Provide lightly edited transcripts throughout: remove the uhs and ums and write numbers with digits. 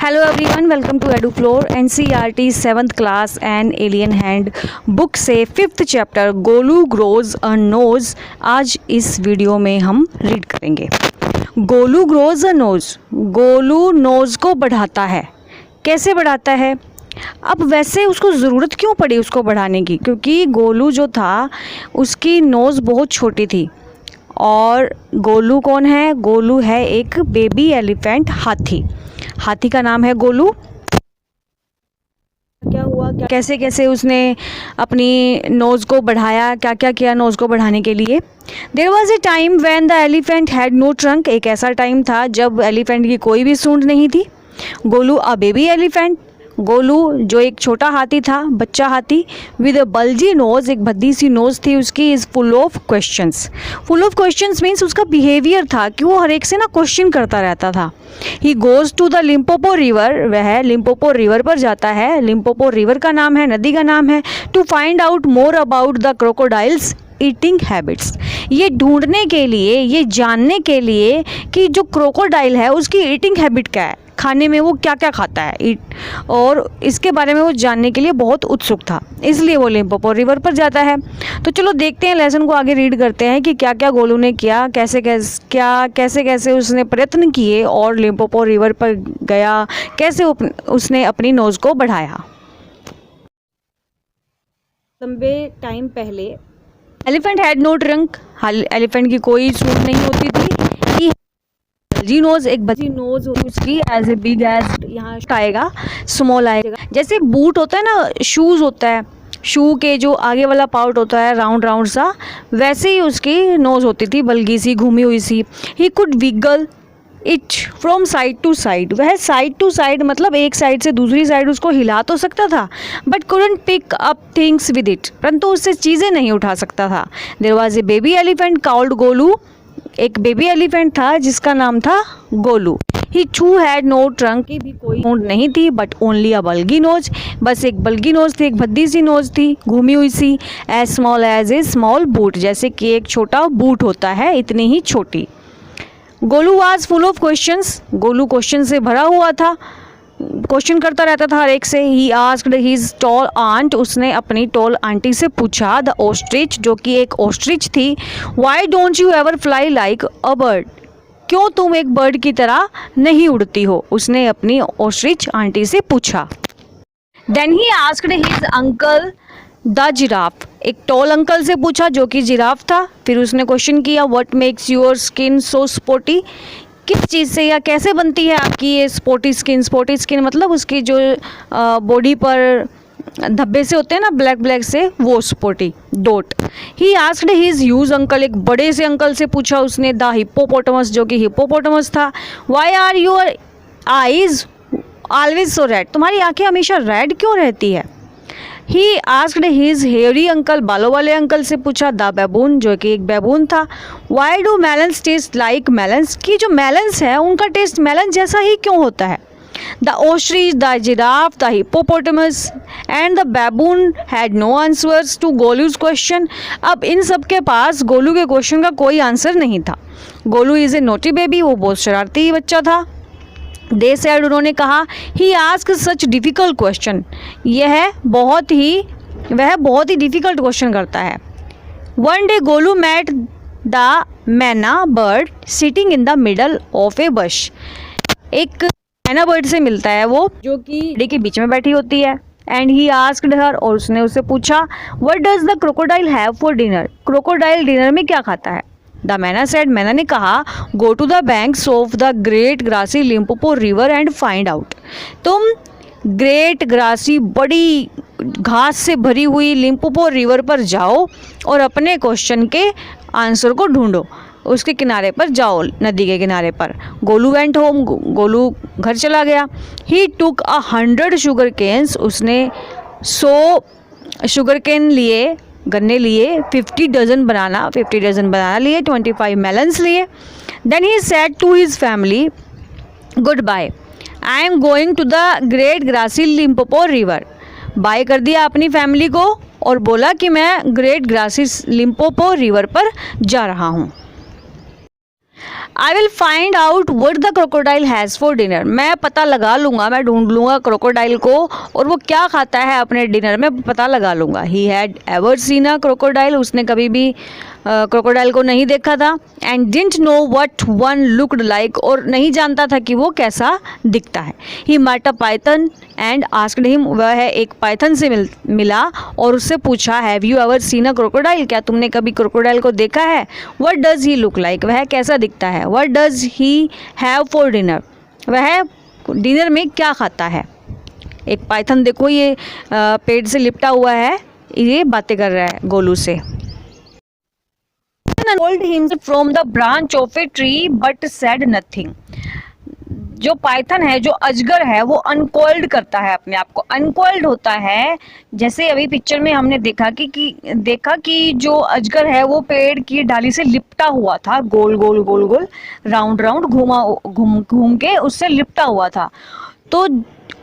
Hello everyone, welcome to EduFloor NCERT 7th class and Alien Hand book से 5th chapter Golu grows a nose आज इस वीडियो में हम रीड करेंगे। Golu grows a nose, Golu nose को बढ़ाता है। कैसे बढ़ाता है? अब वैसे उसको ज़रूरत क्यों पड़ी उसको बढ़ाने की? क्योंकि गोलू जो था उसकी नोज़ बहुत छोटी थी। और गोलू कौन है? गोलू है एक बेबी एलिफेंट हाथी। हाथी का नाम है गोलू। क्या हुआ, कैसे कैसे उसने अपनी नोज़ को बढ़ाया, क्या क्या किया नोज़ को बढ़ाने के लिए? There was a time when the elephant had no trunk. एक ऐसा टाइम था जब एलिफेंट की कोई भी सूंड नहीं थी। Golu a baby elephant, Golu जो एक छोटा हाथी था, बच्चा हाथी, विद अ बल्जी नोज, एक भद्दी सी नोज थी उसकी, is full of questions. Full of questions means उसका बिहेवियर था कि वो हर एक से ना क्वेश्चन करता रहता था। He goes to the Limpopo river, वह लिम्पोपो रिवर पर जाता है। लिम्पोपो रिवर का नाम है, नदी का नाम है। To find out more about the crocodiles eating habits, ये ढूंढने के लिए, ये जानने के लिए कि जो क्रोकोडाइल है उसकी ईटिंग हैबिट क्या है, खाने में वो क्या क्या खाता है, और इसके बारे में वो जानने के लिए बहुत उत्सुक था, इसलिए वो लिम्पोपो रिवर पर जाता है। तो चलो देखते हैं, लेसन को आगे रीड करते हैं कि क्या क्या गोलू ने किया, कैसे कैसे उसने प्रयत्न किए और लिम्पोपो रिवर पर गया, कैसे उसने अपनी नोज़ को बढ़ाया। लंबे टाइम पहले elephant had no trunk, elephant की कोई सूंड नहीं होती थी। बल्जी नोज, एक बल्जी नोज होती उसकी, एज ए बिग एज, यहाँ आएगा स्मॉल आएगा। जैसे बूट होता है ना, शूज़ होता है, शू के जो आगे वाला पार्ट होता है राउंड राउंड सा, वैसे ही उसकी नोज़ होती थी, बल्गी सी, घूमी हुई सी। He could wiggle it from side to side, वह साइड टू साइड मतलब एक साइड से दूसरी साइड उसको हिला तो सकता था, but couldn't pick up things with it, परंतु उससे चीज़ें नहीं उठा सकता था। There was a baby elephant called Golu, एक बेबी एलिफेंट था जिसका नाम था Golu. He too had no trunk, की भी कोई सूंड नहीं थी, but only a bulgy nose, बस एक बल्गी नोज थी, एक भद्दी सी नोज थी, घूमी हुई सी। As small as a small boot, जैसे कि एक छोटा बूट होता है, इतनी ही छोटी। Golu was full of questions, Golu question से भरा हुआ था, क्वेश्चन करता रहता था हर एक से। He asked his tall aunt, उसने अपनी टॉल आंटी से पूछा, द ऑस्ट्रिच, जो कि एक ऑस्ट्रिच थी, why don't you ever fly like a bird, क्यों तुम एक बर्ड की तरह नहीं उड़ती हो, उसने अपनी ऑस्ट्रिच आंटी से पूछा। Then he asked his uncle the giraffe, एक टॉल अंकल से पूछा जो कि जिराफ था। फिर उसने क्वेश्चन किया, what makes your skin so spotty, किस चीज़ से या कैसे बनती है आपकी ये स्पॉटी स्किन। स्पॉटी स्किन मतलब उसकी जो बॉडी पर धब्बे से होते हैं ना, ब्लैक ब्लैक से, वो स्पॉटी डॉट। ही आस्क्ड हिज ह्यूज अंकल, एक बड़े से अंकल से पूछा उसने, द हिप्पोपोटामस, जो कि हिप्पोपोटामस था, why are your eyes always so red, तुम्हारी आंखें हमेशा रेड क्यों रहती है। He asked his hairy uncle, बालों वाले अंकल से पूछा, द बैबून, जो कि एक बैबून था, why do melons taste like melons, की जो मेलन्स है उनका टेस्ट मेलन जैसा ही क्यों होता है। The ostrich, the giraffe, the hippopotamus and the baboon had no answers to Golu's question. अब इन सब के पास गोलू के क्वेश्चन का कोई आंसर नहीं था। Golu is a naughty baby, वो बहुत शरारती बच्चा था। दे सेड, उन्होंने कहा, he ask such difficult question, वह बहुत ही डिफ़िकल्ट क्वेश्चन करता है। One day Golu met the myna bird sitting in the middle of a bush, एक मैना बर्ड से मिलता है वो, जो कि पेड़ के बीच में बैठी होती है। एंड ही आस्क्ड हर, और उसने उससे पूछा, what does the crocodile have for dinner, crocodile dinner में क्या खाता है। द मैना सेड, मैना ने कहा, go to the banks of the great grassy Limpopo river and find out, तुम ग्रेट ग्रासी, बड़ी घास से भरी हुई लिम्पोपो रिवर पर जाओ और अपने क्वेश्चन के आंसर को ढूंढो, उसके किनारे पर जाओ, नदी के किनारे पर। गोलू वेंट होम, गोलू घर चला गया। ही टुक 100 शुगर केन्स, उसने 100 शुगर केन लिए, गन्ने लिए, 50 डजन बनाना लिए, 25 मेलन्स लिए। Then he said to his family, good bye, I am going to the great grassy Limpopo river, bye कर दिया अपनी फैमिली को और बोला कि मैं ग्रेट ग्रासी लिम्पोपो रिवर पर जा रहा हूँ। I will find out what the crocodile has for dinner, मैं पता लगा लूँगा, मैं ढूंढ लूँगा क्रोकोडाइल को और वो क्या खाता है अपने डिनर में, पता लगा लूँगा। He had ever seen a crocodile, उसने कभी भी क्रोकोडाइल को नहीं देखा था। And didn't know what one looked like, और नहीं जानता था कि वो कैसा दिखता है। He met a python and asked him, वह एक पाइथन से मिला और उससे पूछा, have you ever seen a crocodile, क्या तुमने कभी क्रोकोडाइल को देखा है। What does he look like, वह कैसा दिखता है। What does he have for dinner, वह डिनर में क्या खाता है। एक पाइथन देखो, ये पेड़ से लिपटा हुआ है, ये बातें कर रहा है गोलू से। told him from the branch of a tree but said nothing। जो पाइथन है, जो अजगर है, वो अनकॉइल्ड करता है अपने आप को। अनकॉइल्ड होता है, जैसे अभी पिक्चर में हमने देखा कि जो अजगर है वो पेड़ की डाली से लिपटा हुआ था, गोल गोल गोल गोल राउंड राउंड घूम के उससे लिपटा हुआ था। तो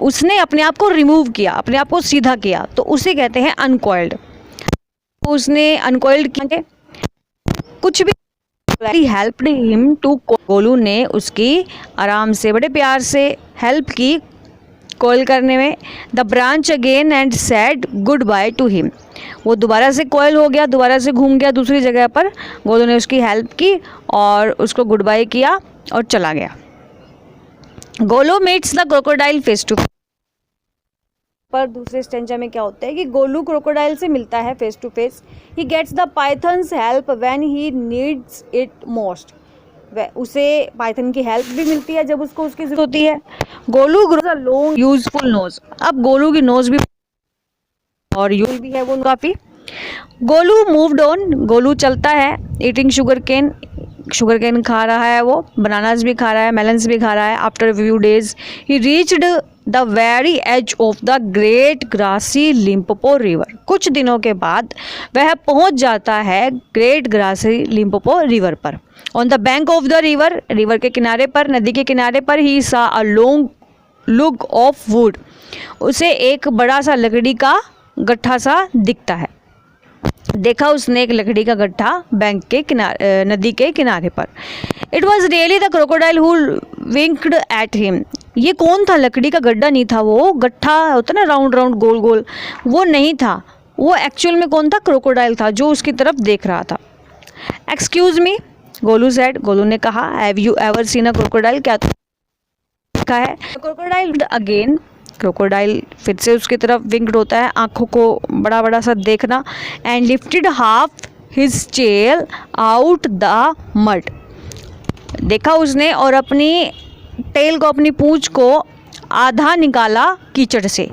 उसने अपने आप को रिमूव किया, अपने आप को सीधा किया, तो उसे कहते हैं अनकॉइल्ड। उसने अनकॉइल्ड किया, कुछ भी हेल्प्ड हिम टू, गोलू ने उसकी आराम से बड़े प्यार से हेल्प की कॉइल करने में। The branch again and said good by two him, वो दोबारा से कॉइल हो गया, दोबारा से घूम गया दूसरी जगह पर। गोलू ने उसकी हेल्प की और उसको गुड बाय किया और चला गया। Golu meets the crocodile face to, पर दूसरे स्टेंजा में क्या होता है कि गोलू क्रोकोडाइल से मिलता है face to face. He gets the python's help when he needs it most, उसे पाइथन की हेल्प भी मिलती है जब उसको उसकी जरूरत होती है। Golu grows a long useful nose, अब गोलू की नोज भी और यूज भी है वो काफ़ी। गोलू मूव्ड ऑन, गोलू चलता है। ईटिंग शुगर केन खा रहा है, वो बनानास भी खा रहा है, मेलन्स भी खा रहा है। After few days he reached the very edge of the great grassy Limpopo river, कुछ दिनों के बाद वह पहुंच जाता है ग्रेट ग्रासी लिम्पोपो रिवर पर। On the bank of the river, river के किनारे पर, नदी के किनारे पर, he saw a long look of wood, उसे एक बड़ा सा लकड़ी का गट्ठा सा दिखता है। देखा उसने एक लकड़ी का गट्ठा बैंक के किनारे, नदी के किनारे पर। It was really the crocodile who winked at him, ये कौन था, लकड़ी का गड्ढा नहीं था, वो गट्ठा होता ना राउंड राउंड गोल गोल, वो नहीं था, वो एक्चुअल में कौन था, क्रोकोडाइल था जो उसकी तरफ देख रहा था। Excuse me, Golu said, Golu ने कहा, have you ever seen a crocodile, क्या देखा है। क्रोकोडाइल अगेन, क्रोकोडाइल फिर से उसकी तरफ विंक्ड होता है, आंखों को बड़ा बड़ा सा देखना। And lifted half his tail out the mud, देखा उसने और अपनी टेल को, अपनी पूंछ को आधा निकाला कीचड़ से।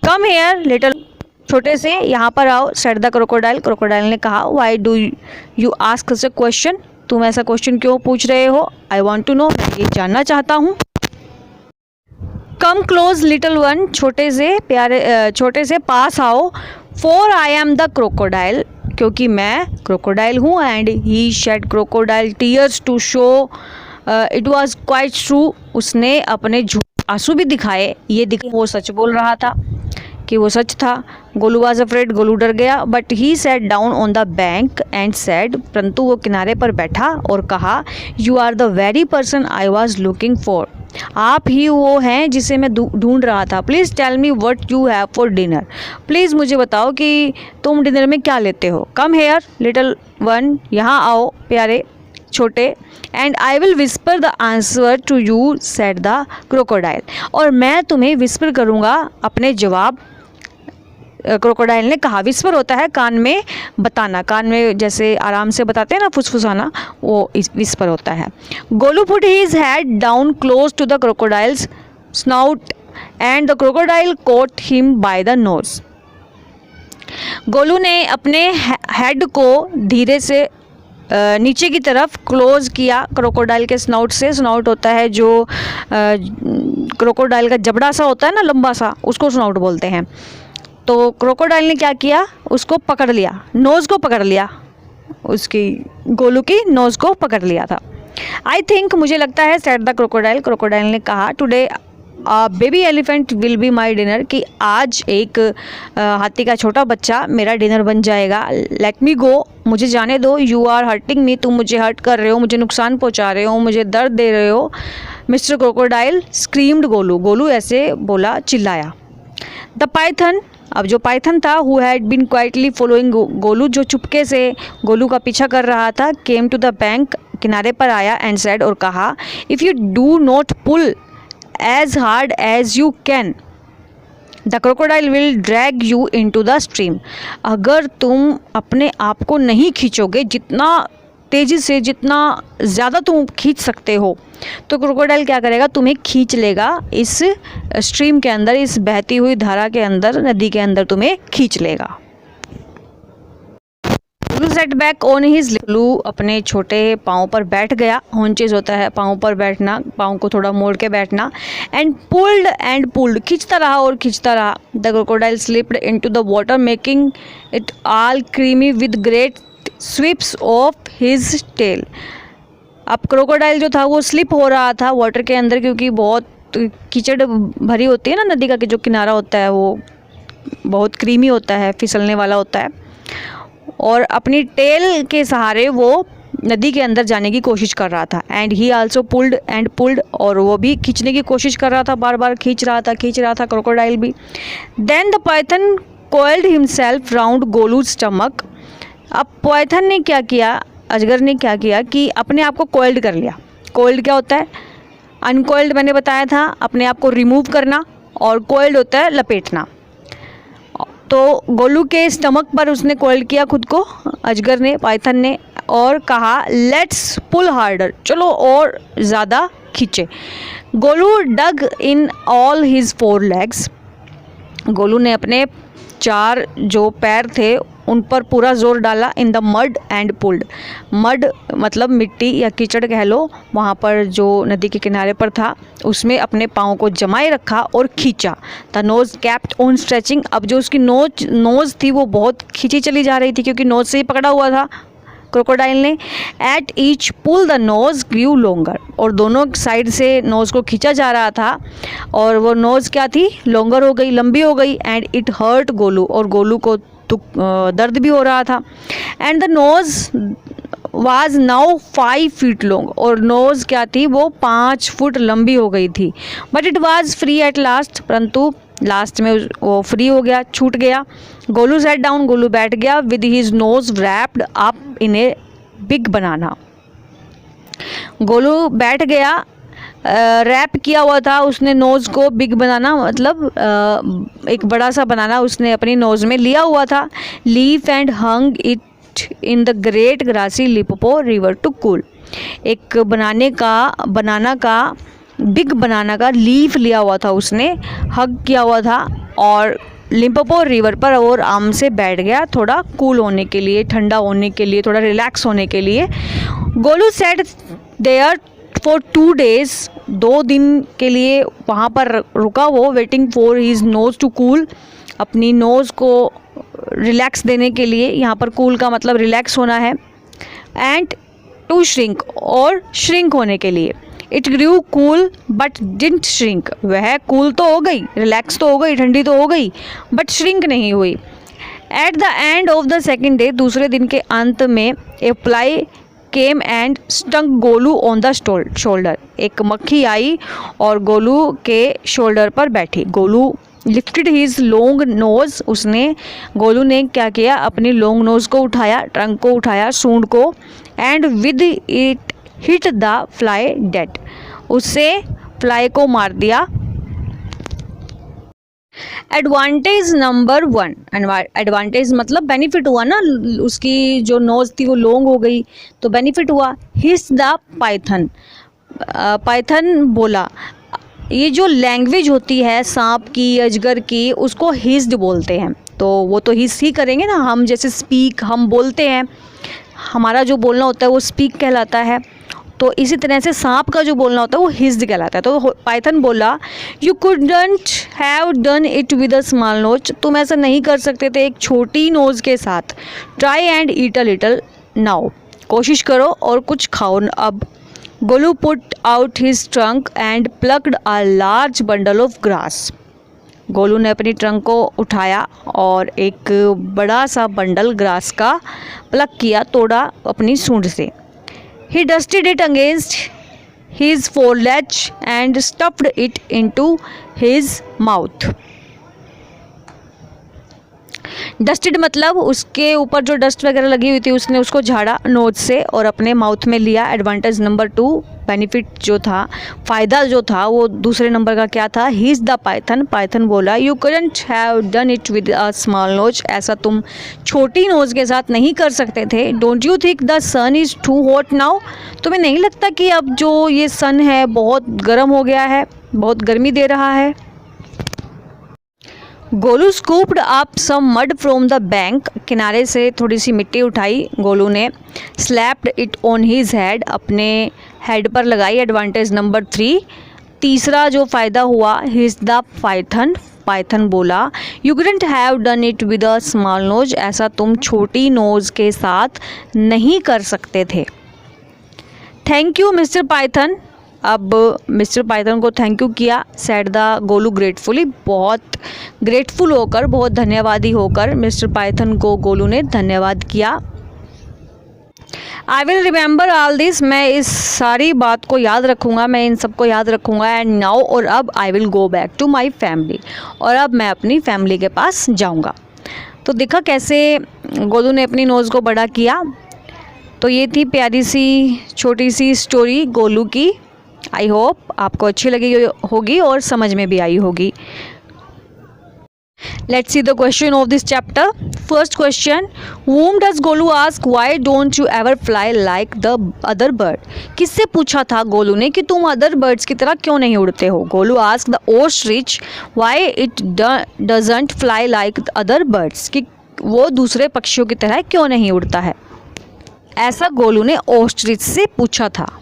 कम हेयर लिटिल, छोटे से यहाँ पर आओ, सेड द क्रोकोडाइल, क्रोकोडाइल ने कहा। Why do you ask such a question, तुम ऐसा क्वेश्चन क्यों पूछ रहे हो। आई वॉन्ट टू नो, मैं ये जानना चाहता हूँ। कम क्लोज लिटिल वन, छोटे से प्यारे, छोटे से पास आओ। For I am the crocodile, क्योंकि मैं क्रोकोडाइल हूँ। And he shed crocodile tears to show it was quite true, उसने अपने आंसू भी दिखाए, ये वो सच बोल रहा था, कि वो सच था। गोलू वॉज अफ्रेड, गोलू डर गया। But he sat down on the bank and said, परंतु वो किनारे पर बैठा और कहा, you are the very person I was looking for, आप ही वो हैं जिसे मैं ढूंढ रहा था। Please tell me what you have for dinner, please मुझे बताओ कि तुम डिनर में क्या लेते हो। कम हेयर लिटिल वन, यहाँ आओ प्यारे छोटे। And I will whisper the answer to you said the crocodile, और मैं तुम्हें विस्पर करूँगा अपने जवाब, क्रोकोडाइल ने कहा। विस्पर होता है कान में बताना, कान में जैसे आराम से बताते हैं ना, फुसफुसाना, वो विस्पर होता है। Golu put his head down close to the crocodile's snout and the crocodile caught him by the nose, Golu ने अपने हेड को धीरे से नीचे की तरफ क्लोज किया क्रोकोडाइल के स्नाउट से। स्नाउट होता है जो क्रोकोडाइल का जबड़ा सा होता है ना, लंबा सा, उसको स्नाउट बोलते हैं। तो क्रोकोडाइल ने क्या किया, उसको पकड़ लिया, नोज़ को पकड़ लिया, उसकी गोलू की नोज़ को पकड़ लिया था। आई थिंक, मुझे लगता है, सेड द क्रोकोडाइल, क्रोकोडाइल ने कहा, today baby elephant will be my dinner, कि आज एक हाथी का छोटा बच्चा मेरा डिनर बन जाएगा। लेट मी गो, मुझे जाने दो। यू आर हर्टिंग मी, तुम मुझे हर्ट कर रहे हो, मुझे नुकसान पहुंचा रहे हो, मुझे दर्द दे रहे हो। Mister crocodile screamed Golu, Golu ऐसे बोला, चिल्लाया। द पाइथन, अब जो पाइथन था, who had been quietly following Golu, जो चुपके से गोलू का पीछा कर रहा था, केम टू द बैंक, किनारे पर आया, एंड सेड, और कहा, if you do not pull as hard as you can, the crocodile will drag you into the stream। अगर तुम अपने आप को नहीं खींचोगे जितना तेज़ी से, जितना ज़्यादा तुम खींच सकते हो, तो क्रोकोडाइल क्या करेगा, तुम्हें खींच लेगा इस स्ट्रीम के अंदर, इस बहती हुई धारा के अंदर, नदी के अंदर तुम्हें खींच लेगा। Golu set back on his, Golu अपने छोटे पाँव पर बैठ गया। हॉन्चेस होता है पाँव पर बैठना, पाँव को थोड़ा मोड़ के बैठना। एंड पुल्ड, खींचता रहा और खींचता रहा। The crocodile slipped into the water, making it all creamy with great sweeps of his tail. अब क्रोकोडाइल जो था वो स्लिप हो रहा था वाटर के अंदर, क्योंकि बहुत कीचड़ भरी होती है ना नदी का, कि जो किनारा होता है वो बहुत क्रीमी होता है, फिसलने वाला होता है, और अपनी टेल के सहारे वो नदी के अंदर जाने की कोशिश कर रहा था। एंड ही आल्सो पुल्ड, और वो भी खींचने की कोशिश कर रहा था, बार बार खींच रहा था क्रोकोडाइल भी। Then the python coiled himself round Golu's stomach. अब पाइथन ने क्या किया, अजगर ने क्या किया कि अपने आप को कोइल्ड कर लिया। कोइल्ड क्या होता है, अनकोइल्ड मैंने बताया था, अपने आप को रिमूव करना, और कोइल्ड होता है लपेटना। तो गोलू के स्टमक पर उसने कोइल्ड किया खुद को, अजगर ने, पाइथन ने, और कहा, लेट्स पुल हार्डर, चलो और ज़्यादा खींचे। Golu dug in all his 4 legs, Golu ने अपने 4 जो पैर थे उन पर पूरा जोर डाला। In the mud and pulled, mud मतलब मिट्टी या कीचड़ कह लो, वहाँ पर जो नदी के किनारे पर था उसमें अपने पाँव को जमाए रखा और खींचा। The nose kept on stretching, अब जो उसकी नोज थी वो बहुत खींची चली जा रही थी, क्योंकि नोज से ही पकड़ा हुआ था क्रोकोडाइल ने। At each pull the nose grew longer, और दोनों साइड से नोज़ को खींचा जा रहा था, और वो नोज़ क्या थी, लॉन्गर हो गई, लंबी हो गई। एंड इट हर्ट गोलू, और गोलू को दर्द भी हो रहा था। And the nose was now 5 feet long, और नोज़ क्या थी, वो 5 फुट लंबी हो गई थी। But it was free at last, परंतु लास्ट में वो फ्री हो गया, छूट गया। गोलू सेट डाउन, गोलू बैठ गया। With his nose wrapped up in a big banana, Golu बैठ गया, रैप किया हुआ था उसने नोज़ को, बिग बनाना मतलब एक बड़ा सा बनाना उसने अपनी नोज़ में लिया हुआ था। Leaf and hung it in the great grassy Limpopo river to cool, एक बनाना का बिग बनाना का लीफ लिया हुआ था उसने, हग किया हुआ था, और लिम्पोपो रिवर पर और आराम से बैठ गया, थोड़ा कूल होने के लिए, ठंडा होने के लिए, थोड़ा रिलैक्स होने के लिए। Golu sat there for 2 days, 2 दिन के लिए वहाँ पर रुका वो, waiting for his nose to cool, अपनी नोज़ को रिलैक्स देने के लिए, यहाँ पर कूल का मतलब रिलैक्स होना है। एंड टू श्रिंक, और श्रिंक होने के लिए। It grew cool but didn't shrink, वह कूल तो हो गई, रिलैक्स तो हो गई, ठंडी तो हो गई, बट श्रिंक नहीं हुई। At the end of the second day, दूसरे दिन के अंत में, a fly came and stunk Golu on the shoulder, एक मक्खी आई और गोलू के शोल्डर पर बैठी। Golu lifted his long nose, Golu ने क्या किया, अपनी लॉन्ग नोज को उठाया, ट्रंक को उठाया, सूंड को, and with it hit the fly dead, उससे फ्लाई को मार दिया। एडवांटेज नंबर 1, एडवांटेज मतलब बेनिफिट हुआ ना, उसकी जो नोज़ थी वो लॉन्ग हो गई तो बेनिफिट हुआ। हिस द पाइथन, पाइथन बोला, ये जो लैंग्वेज होती है सांप की, अजगर की, उसको हिस्ड बोलते हैं, तो वो तो हिस ही करेंगे ना, हम जैसे स्पीक हम बोलते हैं, हमारा जो बोलना होता है वो स्पीक कहलाता है, तो इसी तरह से सांप का जो बोलना होता है वो हिस्ड कहलाता है। तो पाइथन बोला, you couldn't have done it with a small nose, तुम ऐसा नहीं कर सकते थे एक छोटी नोज़ के साथ। Try and eat a little now, कोशिश करो और कुछ खाओ अब। Golu put out his trunk and plucked a large bundle of grass. Golu ने अपनी ट्रंक को उठाया और एक बड़ा सा बंडल ग्रास का प्लक किया, तोड़ा अपनी सूंड से। He dusted it against his forelegs and stuffed it into his mouth. Dusted मतलब उसके ऊपर जो डस्ट वगैरह लगी हुई थी उसने उसको झाड़ा नोज से और अपने माउथ में लिया। एडवांटेज नंबर 2, बेनिफिट जो था, फ़ायदा जो था वो दूसरे नंबर का क्या था, he is the python. Python बोला you couldn't have done it with a small nose, ऐसा तुम छोटी नोज के साथ नहीं कर सकते थे। Don't you think the sun is too hot now, तुम्हें नहीं लगता कि अब जो ये सन है बहुत गर्म हो गया है, बहुत गर्मी दे रहा है। Golu scooped up some mud from the bank, किनारे से थोड़ी सी मिट्टी उठाई गोलू ने। Slapped it on his head, अपने हेड पर लगाई। एडवांटेज नंबर 3, तीसरा जो फ़ायदा हुआ, he is the python. Python बोला you couldn't have done it with a small nose, ऐसा तुम छोटी नोज के साथ नहीं कर सकते थे। थैंक यू मिस्टर पाइथन, अब मिस्टर पाइथन को थैंक यू किया। सेड द गोलू ग्रेटफुली, बहुत ग्रेटफुल होकर, बहुत धन्यवादी होकर मिस्टर पाइथन को गोलू ने धन्यवाद किया। I will remember all this, मैं इस सारी बात को याद रखूँगा, मैं इन सबको याद रखूँगा। एंड नाउ, और अब I will go back to my family, और अब मैं अपनी फैमिली के पास जाऊँगा। तो देखा कैसे गोलू ने अपनी नोज़ को बड़ा किया। तो ये थी प्यारी सी छोटी सी स्टोरी गोलू की। आई होप आपको अच्छी लगी होगी और समझ में भी आई होगी। Let's see the question of this chapter. First question, whom does Golu ask why don't you ever fly like the other bird? किससे पूछा था गोलू ने कि तुम अदर बर्ड्स की तरह क्यों नहीं उड़ते हो? Golu asked the ostrich why it doesn't fly like the other birds, कि वो दूसरे पक्षियों की तरह क्यों नहीं उड़ता है। ऐसा गोलू ने ostrich से पूछा था।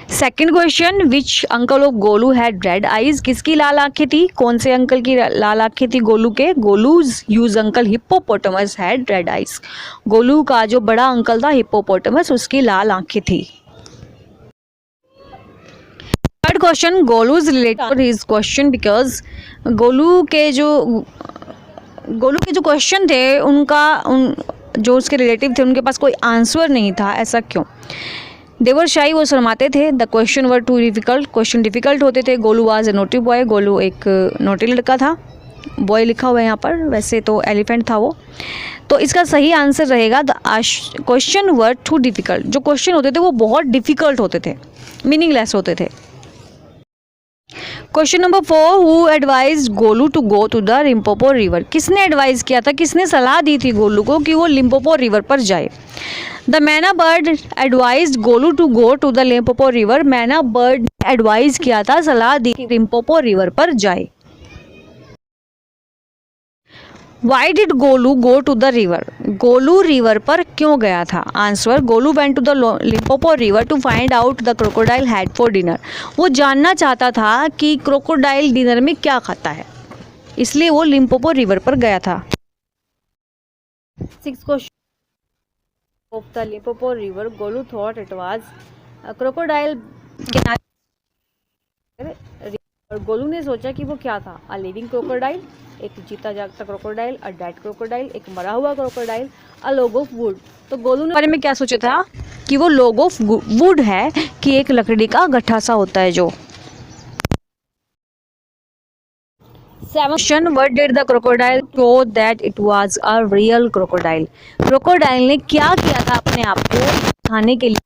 Second question, which uncle of Golu had read eyes, किसकी लाल आंखें थी? कौन से अंकल की लाल आंखें थी गोलू के? Golu's use uncle hippopotamus had read eyes, Golu का जो बड़ा अंकल था हिप्पोपोटामस, उसकी लाल आंखें थी। Third question, Golu's related his question because Golu के जो क्वेश्चन थे जो उसके रिलेटिव थे उनके पास कोई आंसर नहीं था, ऐसा क्यों? देवर शाही, वो शर्माते थे। The question were too difficult, question difficult होते थे। Golu was a naughty boy, Golu एक नोटी लड़का था। बॉय लिखा हुआ है यहाँ पर, वैसे तो एलिफेंट था वो। तो इसका सही आंसर रहेगा the question were too difficult, जो क्वेश्चन होते थे वो बहुत डिफिकल्ट होते थे, मीनिंगलेस होते थे। Question number 4, who advise Golu to go to the Limpopo river, किसने एडवाइज किया था, किसने सलाह दी थी गोलू को कि वो लिम्पोपो रिवर पर जाए? The myna bird advise Golu to go to the Limpopo river, मैना बर्ड एडवाइज किया था, सलाह दी लिम्पोपो रिवर पर जाए। Why did Golu go to the river, Golu river पर क्यों गया था? Answer, Golu went to the Limpopo river to find out the crocodile had for dinner, वो जानना चाहता था कि क्रोकोडाइल डिनर में क्या खाता है, इसलिए वो लिम्पोपो रिवर पर गया था। 6th question, of the Limpopo river, Golu thought it was a crocodile. Golu ने सोचा कि वो क्या था? अ लिविंग क्रोकोडाइल, एक जीता जागता क्रोकोडाइल, अ डेड क्रोकोडाइल, एक मरा हुआ crocodile, a log of would. तो गोलू ने बारे में क्या सोचा था कि वो लॉग ऑफ वुड है, कि एक लकड़ी का गट्ठा सा होता है जो। 7th question, what did the crocodile show that it was a real crocodile? Crocodile ने क्या किया था अपने आप को दिखाने के लिए?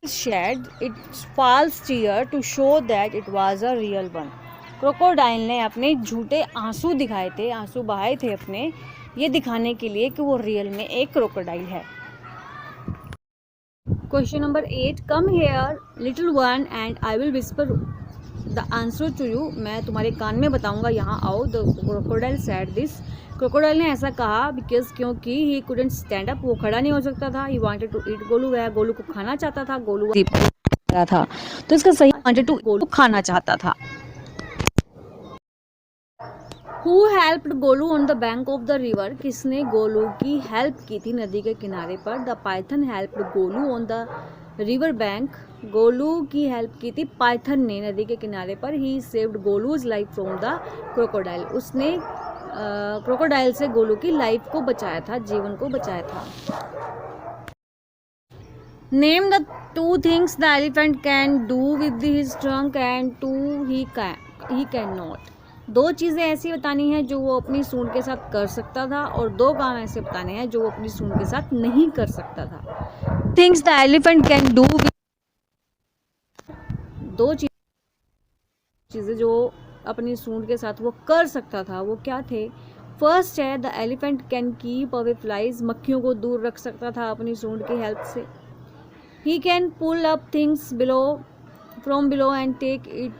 shed its false tear to show that it was a real one. Crocodile ने अपने झूठे आंसू दिखाए थे, आंसू बहाए थे अपने, ये दिखाने के लिए कि वो रियल में एक क्रोकोडाइल है। Question number 8, come here little one and I will whisper the answer to you, मैं तुम्हारे कान में बताऊंगा, यहाँ आओ। The crocodile said this, crocodile ने ऐसा कहा बिकॉज क्योंकि ही कुडंट स्टैंड अप, वो खड़ा नहीं हो सकता था। He wanted to eat, Golu वह गोलू को खाना चाहता था, गोलू था, तो इसका सही वांटेड टू गोलू खाना चाहता था। Who helped Golu on the bank of the river, किसने गोलू की हेल्प की थी नदी के किनारे पर। The Python helped Golu on the river bank, Golu की हेल्प की थी पाइथन ने नदी के किनारे पर। He saved Golu's life from the crocodile, उसने क्रोकोडाइल से गोलू की लाइफ को बचाया था, जीवन को बचाया था। Name the 2 things the elephant can do with his trunk and 2 he can not. 2 चीज़ें ऐसी बतानी है जो वो अपनी सूंड के साथ कर सकता था और 2 काम ऐसे बताने हैं जो वो अपनी सूंड के साथ नहीं कर सकता था। Things the elephant can do, 2 चीज़ें जो अपनी सूंड के साथ वो कर सकता था वो क्या थे। फर्स्ट है the elephant can keep away flies, मक्खियों को दूर रख सकता था अपनी सूंड की हेल्प से। He can pull up things from below and take it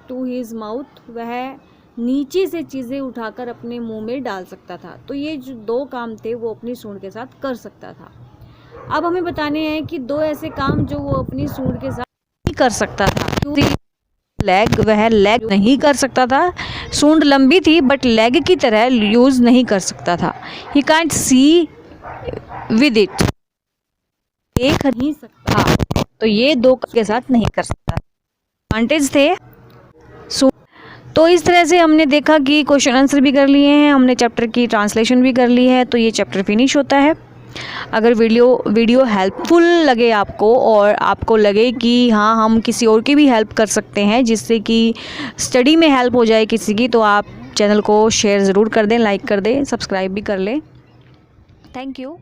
to his mouth, वह नीचे से चीज़ें उठाकर अपने मुंह में डाल सकता था। तो ये जो 2 काम थे वो अपनी सूंड के साथ कर सकता था। अब हमें बताने हैं कि 2 ऐसे काम जो वो अपनी सूंड के साथ नहीं कर सकता था। लेग, वह लेग नहीं कर सकता था, सूंड लंबी थी बट लेग की तरह यूज़ नहीं कर सकता था। He can't see with it, देख नहीं सकता, तो ये 2 के साथ नहीं कर सकता। एडवांटेज थे। तो इस तरह से हमने देखा कि क्वेश्चन आंसर भी कर लिए हैं, हमने चैप्टर की ट्रांसलेशन भी कर ली है, तो ये चैप्टर फिनिश होता है। अगर वीडियो हेल्पफुल लगे आपको और आपको लगे कि हाँ हम किसी और की भी हेल्प कर सकते हैं जिससे कि स्टडी में हेल्प हो जाए किसी की, तो आप चैनल को शेयर ज़रूर कर दें, लाइक कर दें, सब्सक्राइब भी कर लें। Thank you.